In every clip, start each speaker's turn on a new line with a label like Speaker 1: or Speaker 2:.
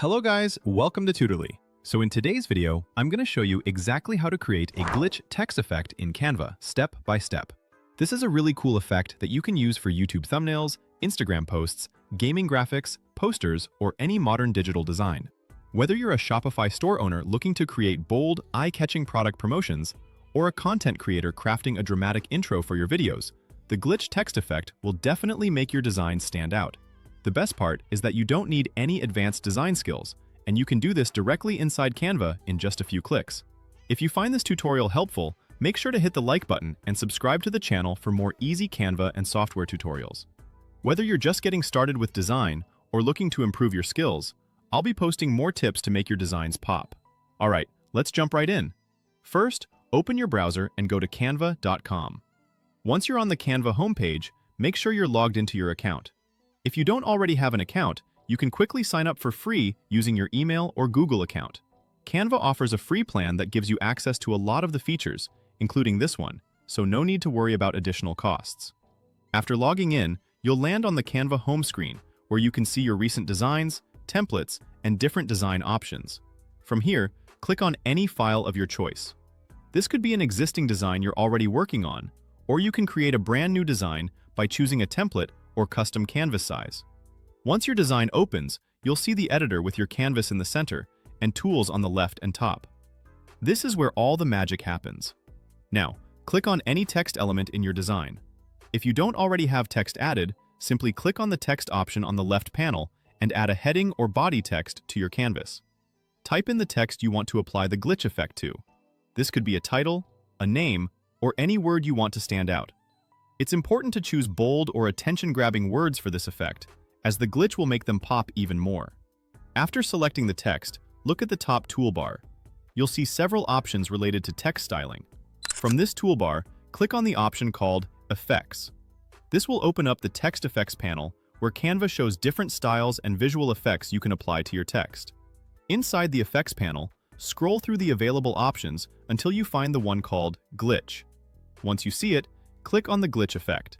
Speaker 1: Hello guys, welcome to Tutorly. So in today's video, I'm going to show you exactly how to create a glitch text effect in Canva, step by step. This is a really cool effect that you can use for YouTube thumbnails, Instagram posts, gaming graphics, posters, or any modern digital design. Whether you're a Shopify store owner looking to create bold, eye-catching product promotions, or a content creator crafting a dramatic intro for your videos, the glitch text effect will definitely make your designs stand out. The best part is that you don't need any advanced design skills, and you can do this directly inside Canva in just a few clicks. If you find this tutorial helpful, make sure to hit the like button and subscribe to the channel for more easy Canva and software tutorials. Whether you're just getting started with design or looking to improve your skills, I'll be posting more tips to make your designs pop. Alright, let's jump right in. First, open your browser and go to canva.com. Once you're on the Canva homepage, make sure you're logged into your account. If you don't already have an account, you can quickly sign up for free using your email or Google account. Canva offers a free plan that gives you access to a lot of the features, including this one, so no need to worry about additional costs. After logging in, you'll land on the Canva home screen, where you can see your recent designs, templates, and different design options. From here, click on any file of your choice. This could be an existing design you're already working on, or you can create a brand new design by choosing a template or custom canvas size. Once your design opens, you'll see the editor with your canvas in the center and tools on the left and top. This is where all the magic happens. Now, click on any text element in your design. If you don't already have text added, simply click on the text option on the left panel and add a heading or body text to your canvas. Type in the text you want to apply the glitch effect to. This could be a title, a name, or any word you want to stand out. It's important to choose bold or attention-grabbing words for this effect, as the glitch will make them pop even more. After selecting the text, look at the top toolbar. You'll see several options related to text styling. From this toolbar, click on the option called Effects. This will open up the Text Effects panel, where Canva shows different styles and visual effects you can apply to your text. Inside the Effects panel, scroll through the available options until you find the one called Glitch. Once you see it, click on the glitch effect.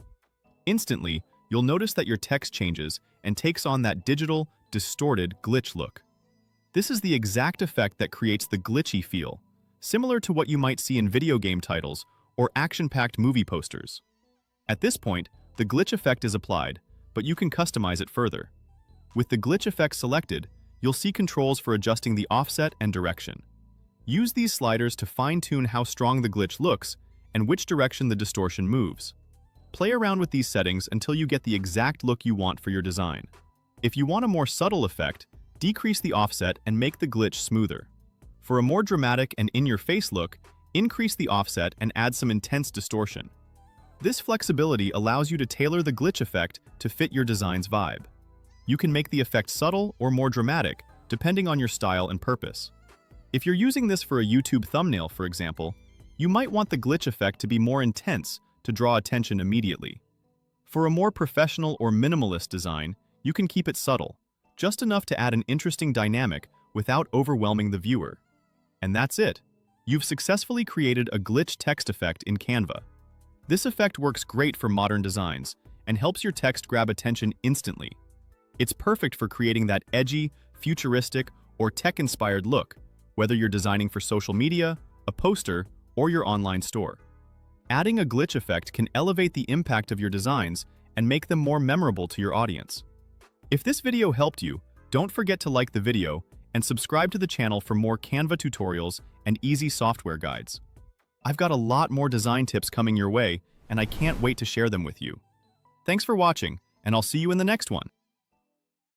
Speaker 1: Instantly, you'll notice that your text changes and takes on that digital, distorted glitch look. This is the exact effect that creates the glitchy feel, similar to what you might see in video game titles or action-packed movie posters. At this point, the glitch effect is applied, but you can customize it further. With the glitch effect selected, you'll see controls for adjusting the offset and direction. Use these sliders to fine-tune how strong the glitch looks and which direction the distortion moves. Play around with these settings until you get the exact look you want for your design. If you want a more subtle effect, decrease the offset and make the glitch smoother. For a more dramatic and in-your-face look, increase the offset and add some intense distortion. This flexibility allows you to tailor the glitch effect to fit your design's vibe. You can make the effect subtle or more dramatic, depending on your style and purpose. If you're using this for a YouTube thumbnail, for example, you might want the glitch effect to be more intense to draw attention immediately. For a more professional or minimalist design, you can keep it subtle, just enough to add an interesting dynamic without overwhelming the viewer. And that's it. You've successfully created a glitch text effect in Canva. This effect works great for modern designs and helps your text grab attention instantly. It's perfect for creating that edgy, futuristic, or tech-inspired look, whether you're designing for social media, a poster, or your online store. Adding a glitch effect can elevate the impact of your designs and make them more memorable to your audience. If this video helped you, don't forget to like the video and subscribe to the channel for more Canva tutorials and easy software guides. I've got a lot more design tips coming your way, and I can't wait to share them with you. Thanks for watching, and I'll see you in the next one.